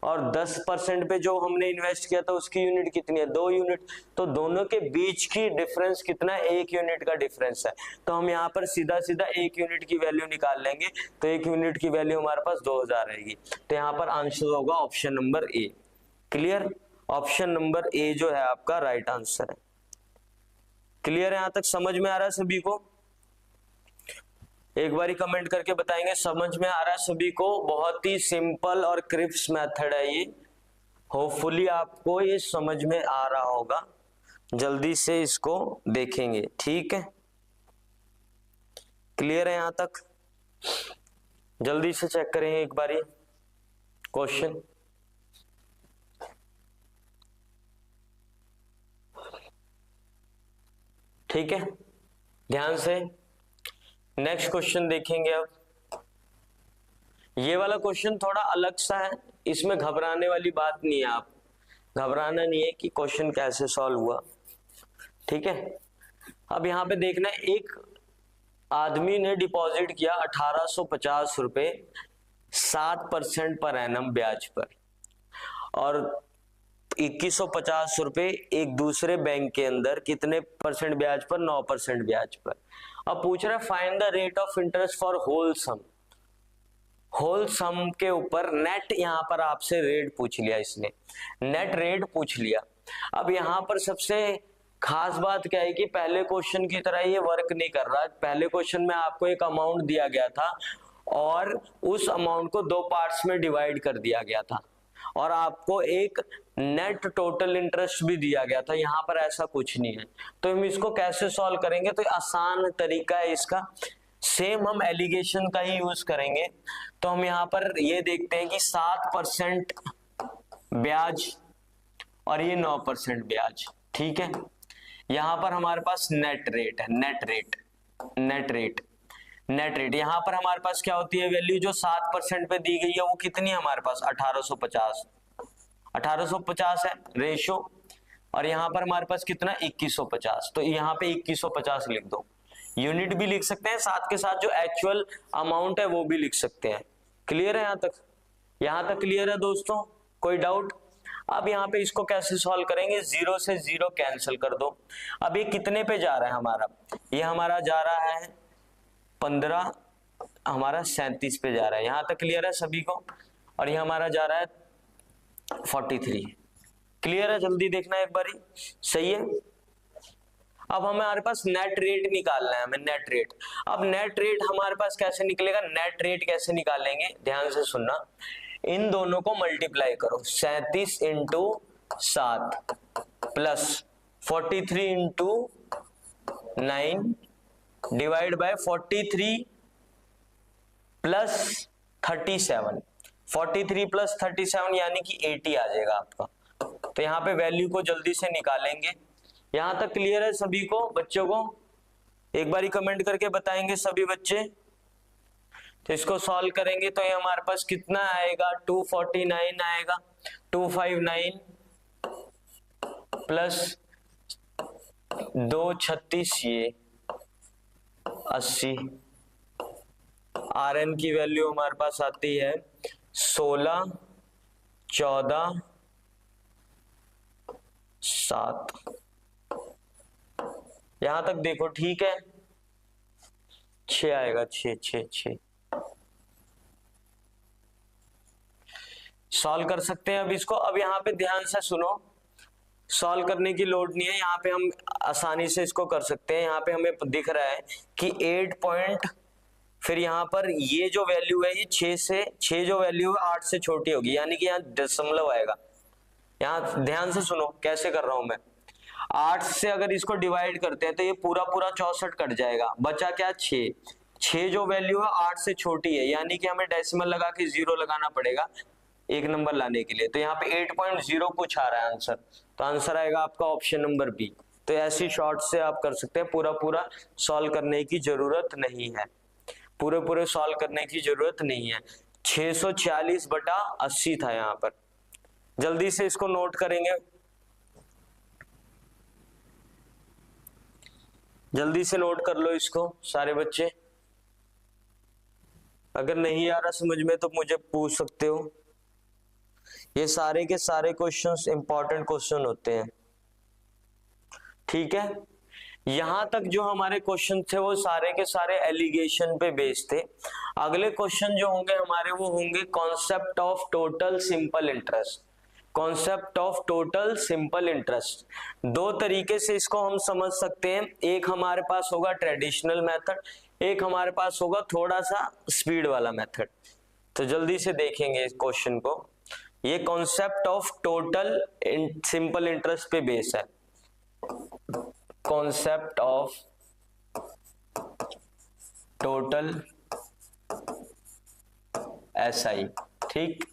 और 10% पे जो हमने इन्वेस्ट किया था उसकी यूनिट कितनी है? 2 यूनिट। तो दोनों के बीच की डिफरेंस कितना है? 1 यूनिट का डिफरेंस है। तो हम यहाँ पर सीधा 1 यूनिट की वैल्यू निकाल लेंगे। तो 1 यूनिट की वैल्यू हमारे पास 2,000 रहेगी। तो यहाँ पर आंसर होगा option number A. Clear? Option number A जो है आपका राइट आंसर है। क्लियर है? यहां तक समझ में आ रहा है सभी को? एक बारी कमेंट करके बताएंगे समझ में आ रहा है सभी को? बहुत ही सिंपल और क्रिप्स मेथड है ये। होपफुली आपको ये समझ में आ रहा होगा। जल्दी से इसको देखेंगे, ठीक है? क्लियर है यहां तक? जल्दी से चेक करें एक बारी क्वेश्चन। ठीक है, ध्यान से नेक्स्ट क्वेश्चन देखेंगे। अब ये वाला क्वेश्चन थोड़ा अलग सा है, इसमें घबराने वाली बात नहीं है। आप घबराना नहीं है कि क्वेश्चन कैसे सॉल्व हुआ, ठीक है? अब यहाँ पे देखना है, एक आदमी ने डिपॉजिट किया 1,850 रुपए 7% पर एनम ब्याज पर, और 2,150 रुपए एक दूसरे बैंक के अंदर कितने परसेंट ब्याज पर? 9% ब्याज पर। अब पूछ रहा है find the rate of interest for whole sum. Whole sum के ऊपर नेट, यहां पर आपसे रेट पूछ लिया इसने, नेट रेट पूछ लिया। अब यहां पर सबसे खास बात क्या है कि पहले क्वेश्चन की तरह ये वर्क नहीं कर रहा। पहले क्वेश्चन में आपको एक अमाउंट दिया गया था, और उस अमाउंट को 2 पार्ट्स में डिवाइड कर दिया गया था और आपको एक नेट टोटल इंटरेस्ट भी दिया गया था। यहाँ पर ऐसा कुछ नहीं है। तो हम इसको कैसे सॉल्व करेंगे? तो आसान तरीका है इसका, सेम हम एलिगेशन का ही यूज करेंगे। तो हम यहाँ पर ये देखते हैं कि 7% ब्याज और ये 9% ब्याज, ठीक है। यहाँ पर हमारे पास नेट रेट है, नेट रेट यहाँ पर हमारे पास क्या होती है वैल्यू, जो 7% पे दी गई है वो कितनी है हमारे पास 1850 है रेशो, और यहाँ पर हमारे पास कितना 2150। तो यहाँ पे 2150 लिख दो। यूनिट भी लिख सकते हैं, साथ के साथ जो एक्चुअल अमाउंट है वो भी लिख सकते हैं। क्लियर है? यहाँ तक क्लियर है दोस्तों? कोई डाउट? अब यहाँ पे इसको कैसे सॉल्व करेंगे? 0 से 0 कैंसिल कर दो। अब ये कितने पे जा रहा है हमारा? ये हमारा जा रहा है 15, हमारा 37 पे जा रहा है। यहाँ तक क्लियर है सभी को? और ये हमारा जा रहा है 43। क्लियर है? जल्दी देखना एक बारी, सही है। अब हमारे पास नेट रेट निकालना है, हमें नेट रेट। अब नेट रेट हमारे पास कैसे निकलेगा? नेट रेट कैसे निकालेंगे? ध्यान से सुनना, इन दोनों को मल्टीप्लाई करो, 37 into 7 plus 43 into 9 divide by 43 plus 37, 43 plus 37 यानी कि 80 आ जाएगा आपका। तो यहाँ पे वैल्यू को जल्दी से निकालेंगे। यहां तक क्लियर है सभी को? बच्चों को एक बारी कमेंट करके बताएंगे सभी बच्चे। तो इसको सॉल्व करेंगे तो ये हमारे पास कितना आएगा? 249 आएगा। 259 प्लस 236 ये 80। आर एन की वैल्यू हमारे पास आती है 16, 14, 7। यहां तक देखो, ठीक है। 6 आएगा, 6। सॉल्व कर सकते हैं अब इसको। अब यहाँ पे ध्यान से सुनो, सॉल्व करने की लोड नहीं है, यहाँ पे हम आसानी से इसको कर सकते हैं। यहाँ पे हमें दिख रहा है कि 8 पॉइंट, फिर यहाँ पर ये जो वैल्यू है ये 6 जो वैल्यू है 8 से छोटी होगी, यानी कि यहाँ दशमलव आएगा। यहाँ ध्यान से सुनो कैसे कर रहा हूं मैं। 8 से अगर इसको डिवाइड करते हैं तो ये पूरा 64 कट जाएगा, बचा क्या 6 जो वैल्यू है 8 से छोटी है, यानी कि हमें डेसिमल लगा के 0 लगाना पड़ेगा एक नंबर लाने के लिए। तो यहाँ पे 8.0 कुछ आ रहा है आंसर, तो आंसर आएगा आपका ऑप्शन नंबर बी। तो ऐसी शॉर्ट से आप कर सकते हैं, पूरा सॉल्व करने की जरूरत नहीं है, पूरे सॉल्व करने की जरूरत नहीं है। 646/80 था यहाँ पर। जल्दी से इसको नोट करेंगे, जल्दी से नोट कर लो इसको सारे बच्चे। अगर नहीं आ रहा समझ में तो मुझे पूछ सकते हो। ये सारे के सारे क्वेश्चंस इंपॉर्टेंट क्वेश्चन होते हैं, ठीक है। यहां तक जो हमारे क्वेश्चन थे वो सारे के सारे एलिगेशन पे बेस्ड थे। अगले क्वेश्चन जो होंगे हमारे वो होंगे concept of total simple interest. Concept of total simple interest, दो तरीके से इसको हम समझ सकते हैं। एक हमारे पास होगा ट्रेडिशनल मेथड, एक हमारे पास होगा थोड़ा सा स्पीड वाला मेथड। तो जल्दी से देखेंगे इस क्वेश्चन को। ये concept of total simple interest पे बेस है, कॉन्सेप्ट ऑफ टोटल SI, ठीक।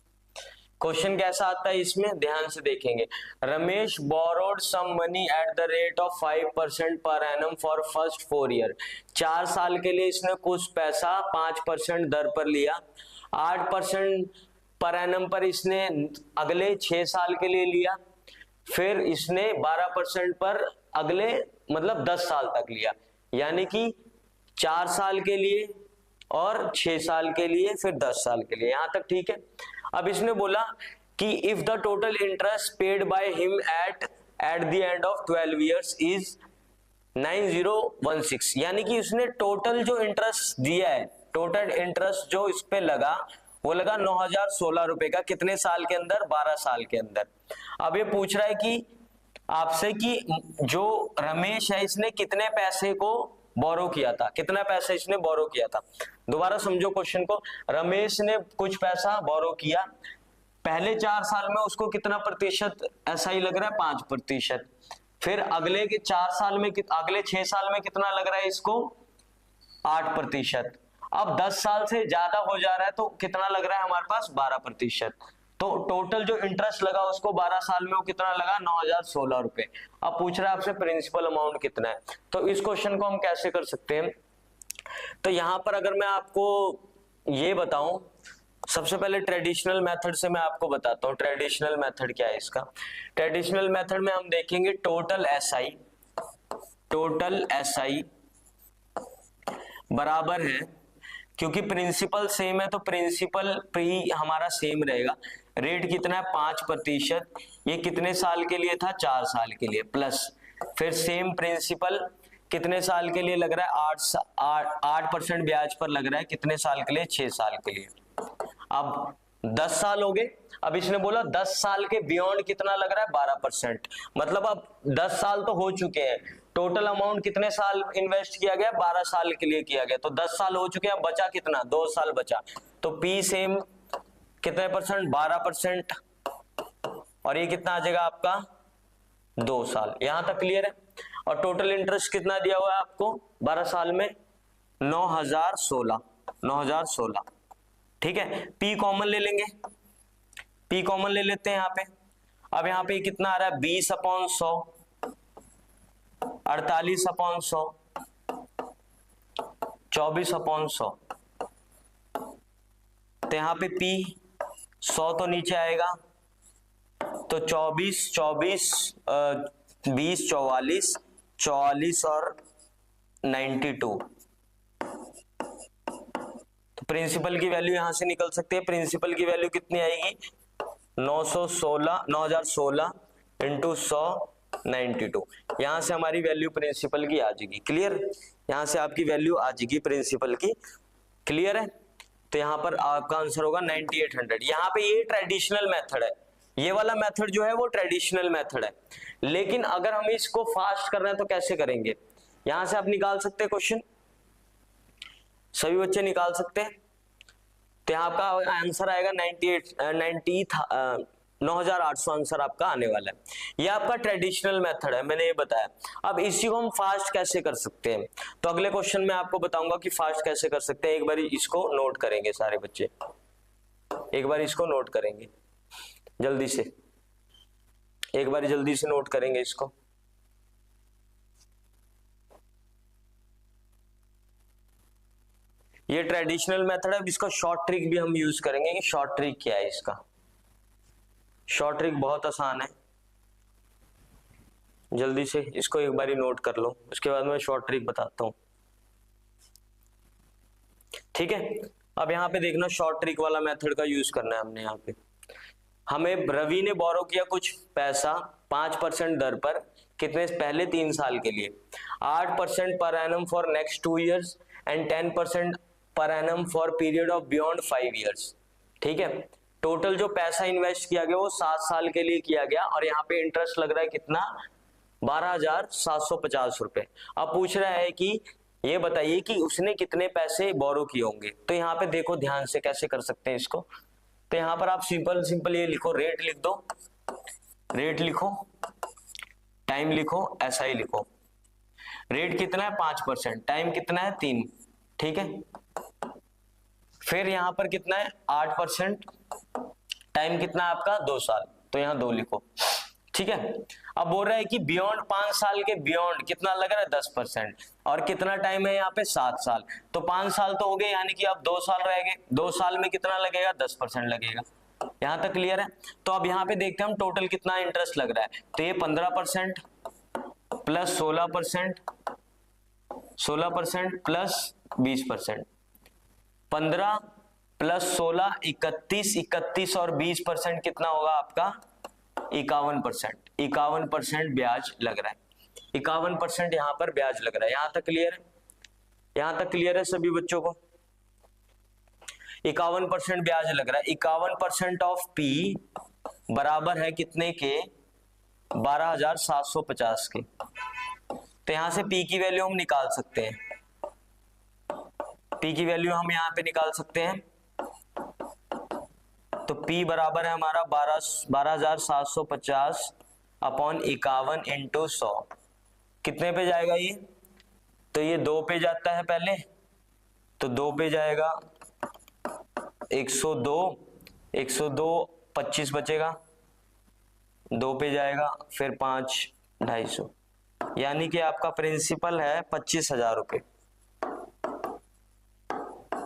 क्वेश्चन कैसा आता है इसमें, ध्यान से देखेंगे। Ramesh borrowed some money at the rate of 5% per annum for first 4 year. 4 साल के लिए इसने कुछ पैसा 5% दर पर लिया, 8% पर एनम पर इसने अगले 6 साल के लिए लिया, फिर इसने 12% पर अगले मतलब 10 साल तक लिया, यानी कि 4 साल के लिए और 6 साल के लिए, फिर 10 साल के लिए। यहां तक ठीक है। अब इसने बोला कि if the total interest paid by him at the end of 12 years is 9016, यानी कि उसने टोटल जो इंटरेस्ट दिया है, टोटल इंटरेस्ट जो इस पे लगा वो लगा 9016 रुपए का। कितने साल के अंदर? 12 साल के अंदर। अब ये पूछ रहा है कि आपसे कि जो रमेश है इसने कितने पैसे को बोरो किया था। कितना पैसा इसने बोरो किया था? दोबारा समझो क्वेश्चन को। रमेश ने कुछ पैसा बोरो किया, पहले 4 साल में उसको कितना प्रतिशत एसआई लग रहा है? 5%। फिर अगले के 4 साल में, अगले 6 साल में कितना लग रहा है इसको? 8%। अब 10 साल से ज्यादा हो जा रहा है तो कितना लग रहा है हमारे पास? 12%। तो टोटल जो इंटरेस्ट लगा उसको 12 साल में वो कितना लगा? 9,016 रुपए। अब पूछ रहा है आपसे प्रिंसिपल अमाउंट कितना है। तो इस क्वेश्चन को हम कैसे कर सकते हैं? तो यहां पर अगर मैं आपको ये बताऊं, सबसे पहले ट्रेडिशनल मेथड से मैं आपको बताता हूं। ट्रेडिशनल मेथड क्या है इसका? ट्रेडिशनल मेथड में हम देखेंगे टोटल एसआई बराबर है, क्योंकि प्रिंसिपल सेम है तो प्रिंसिपल प्री हमारा सेम रहेगा। रेट कितना है? 5%। ये कितने साल के लिए था? 4 साल के लिए। प्लस फिर सेम प्रिंसिपल कितने साल के लिए लग रहा है? 8% ब्याज पर लग रहा है। कितने साल के लिए? 6 साल के लिए। अब 10 साल हो गए। अब इसने बोला 10 साल के बियॉन्ड कितना लग रहा है? 12%। मतलब अब 10 साल तो हो चुके हैं। टोटल अमाउंट कितने साल इन्वेस्ट किया गया? 12 साल के लिए किया गया। तो 10 साल हो चुके हैं, बचा कितना? 2 साल बचा। तो पी सेम कितने परसेंट? 12%। और ये कितना आ जाएगा आपका? 2 साल। यहां तक क्लियर है? और टोटल इंटरेस्ट कितना दिया हुआ है आपको 12 साल में? 9,016। ठीक है। पी कॉमन ले लेंगे, पी कॉमन ले लेते हैं यहाँ पे। अब यहाँ पे कितना आ रहा है? 20/100, 48/100, 24/100। तो यहाँ पे पी 100 तो नीचे आएगा, तो 24, 20, 44 और 92। तो प्रिंसिपल की वैल्यू यहां से निकल सकती है। प्रिंसिपल की वैल्यू कितनी आएगी? 9,016 इंटू 100, 92। यहां से हमारी वैल्यू प्रिंसिपल की आ जाएगी। क्लियर? यहां से आपकी वैल्यू आ जाएगी प्रिंसिपल की। क्लियर है? तो यहां पर आपका आंसर होगा 9800। यहां पे ये ट्रेडिशनल मेथड है, ये वाला मेथड जो है वो ट्रेडिशनल मेथड है। लेकिन अगर हम इसको फास्ट कर रहे हैं तो कैसे करेंगे? यहां से आप निकाल सकते हैं क्वेश्चन, सभी बच्चे निकाल सकते हैं। तो यहाँ आपका आंसर आएगा 9,800 आंसर आपका आने वाला है। ये आपका ट्रेडिशनल मेथड है, मैंने ये बताया। अब इसी को हम फास्ट कैसे कर सकते हैं, तो अगले क्वेश्चन में आपको बताऊंगा कि फास्ट कैसे कर सकते हैं। एक बार इसको नोट करेंगे सारे बच्चे, एक बार इसको नोट करेंगे जल्दी से, एक बार जल्दी से नोट करेंगे इसको। ये ट्रेडिशनल मेथड है। इसका शॉर्ट ट्रिक भी हम यूज करेंगे कि शॉर्ट ट्रिक क्या है इसका। शॉर्ट ट्रिक बहुत आसान है, जल्दी से इसको एक बार नोट कर लो, उसके बाद मैं शॉर्ट ट्रिक बताता हूं। ठीक है। अब यहाँ पे देखना, शॉर्ट ट्रिक वाला मेथड का यूज करना है हमने। यहाँ पे हमें रवि ने बोरो किया कुछ पैसा 5% दर पर, कितने? पहले 3 साल के लिए। 8% per annum for next 2 years and 10% per annum for period of beyond 5 years. ठीक है। टोटल जो पैसा इन्वेस्ट किया गया वो 7 साल के लिए किया गया, और यहाँ पे इंटरेस्ट लग रहा है कितना? 12,750 रुपए। अब पूछ रहा है कि ये बताइए कि उसने कितने पैसे बोरो किए होंगे। तो यहाँ पे देखो ध्यान से कैसे कर सकते हैं इसको। तो यहाँ पर आप सिंपल ये लिखो, रेट लिख दो, रेट लिखो, टाइम लिखो, एसआई लिखो। रेट कितना है? 5%, टाइम कितना है? 3। ठीक है। फिर यहां पर कितना है? 8%, टाइम कितना है आपका? 2 साल, तो यहां 2 लिखो। ठीक है। अब बोल रहा है कि बियॉन्ड 5 साल के बियॉन्ड कितना लग रहा है? 10%, और कितना टाइम है यहाँ पे? 7 साल। तो 5 साल तो हो गए, यानी कि अब 2 साल रह गए। 2 साल में कितना लगेगा? 10% लगेगा। यहां तक क्लियर है? तो अब यहाँ पे देखते हैं हम टोटल कितना इंटरेस्ट लग रहा है। तो ये 15% प्लस 16%, 16% प्लस 20%, 15 प्लस 16 31, 31 और 20% कितना होगा आपका? 51%। 51% ब्याज लग रहा है, 51% यहां पर ब्याज लग रहा है। यहां तक क्लियर है? यहां तक क्लियर है सभी बच्चों को? 51% ब्याज लग रहा है। 51% ऑफ पी बराबर है कितने के? 12,750 के। तो यहां से पी की वैल्यू हम निकाल सकते हैं। P की वैल्यू हम यहाँ पे निकाल सकते हैं, तो P बराबर है हमारा 12,750 अपॉन 51 इंटू 100। कितने पे जाएगा ये? तो ये 2 पे जाता है पहले, तो 2 पे जाएगा 102, 25 बचेगा, 2 पे जाएगा, फिर 5, 250, यानी कि आपका प्रिंसिपल है 25,000 रुपये।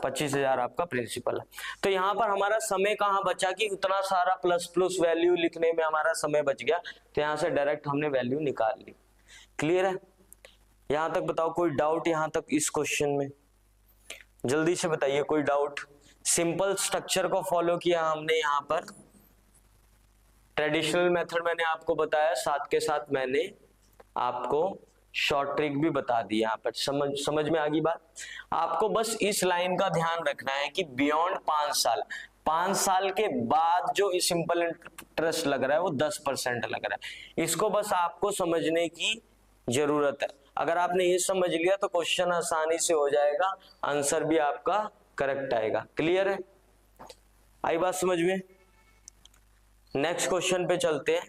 25,000 आपका प्रिंसिपल है। तो यहाँ पर हमारा समय कहाँ बचा कि उतना सारा प्लस प्लस वैल्यू लिखने में हमारा समय बच गया, तो यहाँ से डायरेक्ट हमने वैल्यू निकाल ली। क्लियर है? यहाँ तक बताओ कोई डाउट यहाँ तक इस क्वेश्चन में? जल्दी से बताइए कोई डाउट। सिंपल स्ट्रक्चर को फॉलो किया हमने यहाँ पर, ट्रेडिशनल मेथड मैंने आपको बताया, साथ के साथ मैंने आपको शॉर्ट ट्रिक भी बता दी। यहाँ पर समझ में आ गई बात? आपको बस इस लाइन का ध्यान रखना है कि बियॉन्ड 5 साल, 5 साल के बाद जो सिंपल इंटरेस्ट लग रहा है वो 10% लग रहा है। इसको बस आपको समझने की जरूरत है। अगर आपने ये समझ लिया तो क्वेश्चन आसानी से हो जाएगा, आंसर भी आपका करेक्ट आएगा। क्लियर है? आई बात समझ में? नेक्स्ट क्वेश्चन पे चलते हैं।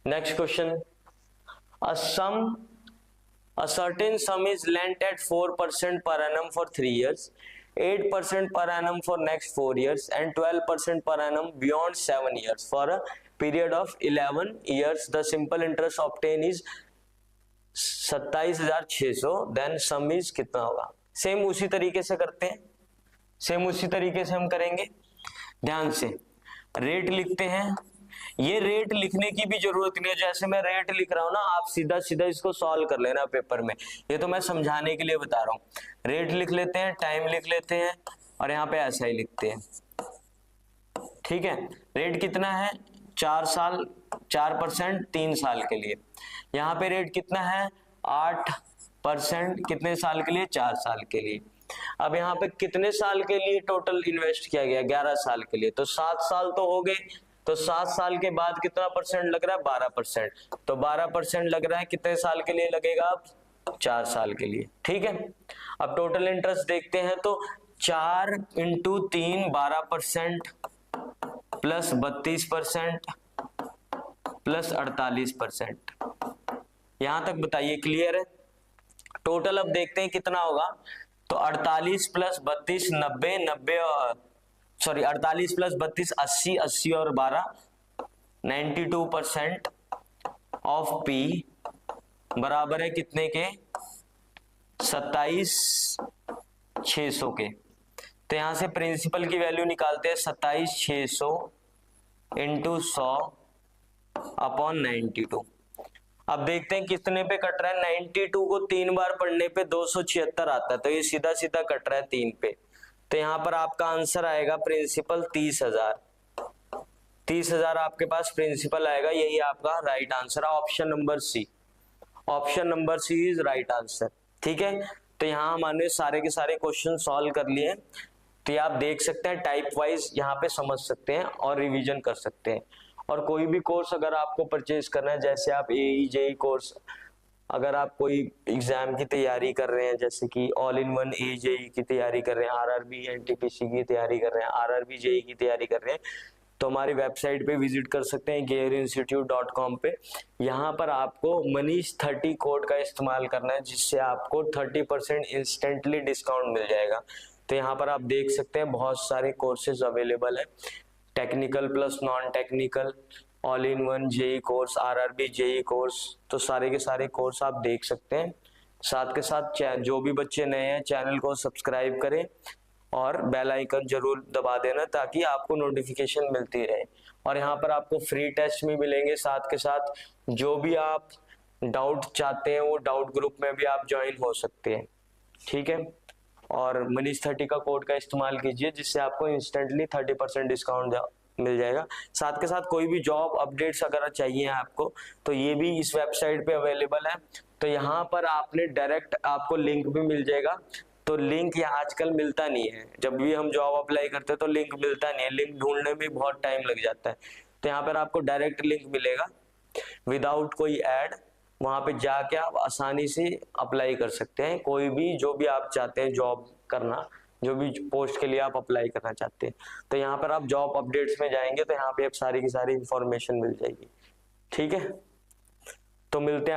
Next question, a certain sum is lent at 4% per annum for 3 years, 8% per annum for next 4 years and 12% per annum beyond 7 years for a period of 11 years. The simple interest obtained is 27,600, then sum is कितना होगा? Same उसी तरीके से करते हैं, same उसी तरीके से हम करेंगे। ध्यान से रेट लिखते हैं। ये रेट लिखने की भी जरूरत नहीं है, जैसे मैं रेट लिख रहा हूं ना, आप सीधा सीधा इसको सॉल्व कर लेना पेपर में, ये तो मैं समझाने के लिए बता रहा हूं। रेट लिख लेते हैं, टाइम लिख लेते हैं और यहाँ पे ऐसा ही लिखते हैं। ठीक है? रेट कितना है? 4 साल, 4% 3 साल के लिए। यहाँ पे रेट कितना है? 8% कितने साल के लिए? 4 साल के लिए। अब यहाँ पे कितने साल के लिए टोटल इन्वेस्ट किया गया? 11 साल के लिए। तो 7 साल तो हो गए, तो 7 साल के बाद कितना परसेंट लग रहा है? 12%। तो 12% लग रहा है, कितने साल के लिए लगेगा? अब 4 साल के लिए। ठीक है? अब टोटल इंटरेस्ट देखते हैं, तो 4 इंटू 3 12% प्लस 32% प्लस 48%। यहां तक बताइए क्लियर है? टोटल अब देखते हैं कितना होगा। तो 48 प्लस 32 90, 48 प्लस 32 80, 80 और 12 92% ऑफ पी बराबर है कितने के? 27,600 के। तो यहां से प्रिंसिपल की वैल्यू निकालते हैं, 27,600 इंटू 100 अपॉन 92। अब देखते हैं कितने पे कट रहा है। 92 को 3 बार पढ़ने पे 276 आता है, तो ये सीधा सीधा कट रहा है 3 पे। तो यहाँ पर आपका आंसर आएगा प्रिंसिपल 30,000। 30,000 आपके पास प्रिंसिपल आएगा, यही आपका राइट आंसर है, option number C. Option number C is right answer. ठीक है? तो यहाँ हमने सारे के सारे क्वेश्चन सॉल्व कर लिए। तो ये आप देख सकते हैं, टाइप वाइज यहाँ पे समझ सकते हैं और रिवीजन कर सकते हैं। और कोई भी कोर्स अगर आपको परचेज करना है, जैसे आप AE JEE कोर्स, अगर आप कोई एग्जाम की तैयारी कर रहे हैं, जैसे कि all in one AE JEE की तैयारी कर रहे हैं, RRB NTPC की तैयारी कर रहे हैं, RRB JEE की तैयारी कर रहे हैं, तो हमारी वेबसाइट पे विजिट कर सकते हैं gearinstitute.com पे। यहाँ पर आपको मनीष 30 कोड का इस्तेमाल करना है, जिससे आपको 30% इंस्टेंटली डिस्काउंट मिल जाएगा। तो यहाँ पर आप देख सकते हैं बहुत सारे कोर्सेज अवेलेबल है, technical plus non technical, all in one JEE course, RRB JEE course, तो सारे के सारे कोर्स आप देख सकते हैं। साथ के साथ जो भी बच्चे नए हैं चैनल को सब्सक्राइब करें और बेल आइकन जरूर दबा देना, ताकि आपको नोटिफिकेशन मिलती रहे। और यहाँ पर आपको फ्री टेस्ट भी मिलेंगे। साथ के साथ जो भी आप डाउट चाहते हैं वो डाउट ग्रुप में भी आप ज्वाइन हो सकते हैं। ठीक है? और मनीष 30 का कोड का इस्तेमाल कीजिए, जिससे आपको इंस्टेंटली 30% डिस्काउंट मिल जाएगा। साथ के साथ कोई भी जॉब अपडेट्स अगर चाहिए आपको, तो ये भी इस वेबसाइट पे अवेलेबल है। तो यहाँ पर आपने डायरेक्ट आपको लिंक भी मिल जाएगा। तो लिंक यहाँ आजकल मिलता नहीं है, जब भी हम जॉब अप्लाई करते हैं तो लिंक मिलता नहीं है, लिंक ढूंढने में बहुत टाइम लग जाता है। तो यहाँ पर आपको डायरेक्ट लिंक मिलेगा, विदाउट कोई ऐड। वहां पे जाके आप आसानी से अप्लाई कर सकते हैं कोई भी, जो भी आप चाहते हैं जॉब करना, जो भी पोस्ट के लिए आप अप्लाई करना चाहते हैं। तो यहाँ पर आप जॉब अपडेट्स में जाएंगे तो यहाँ पे आप सारी की सारी इंफॉर्मेशन मिल जाएगी। ठीक है, तो मिलते हैं आप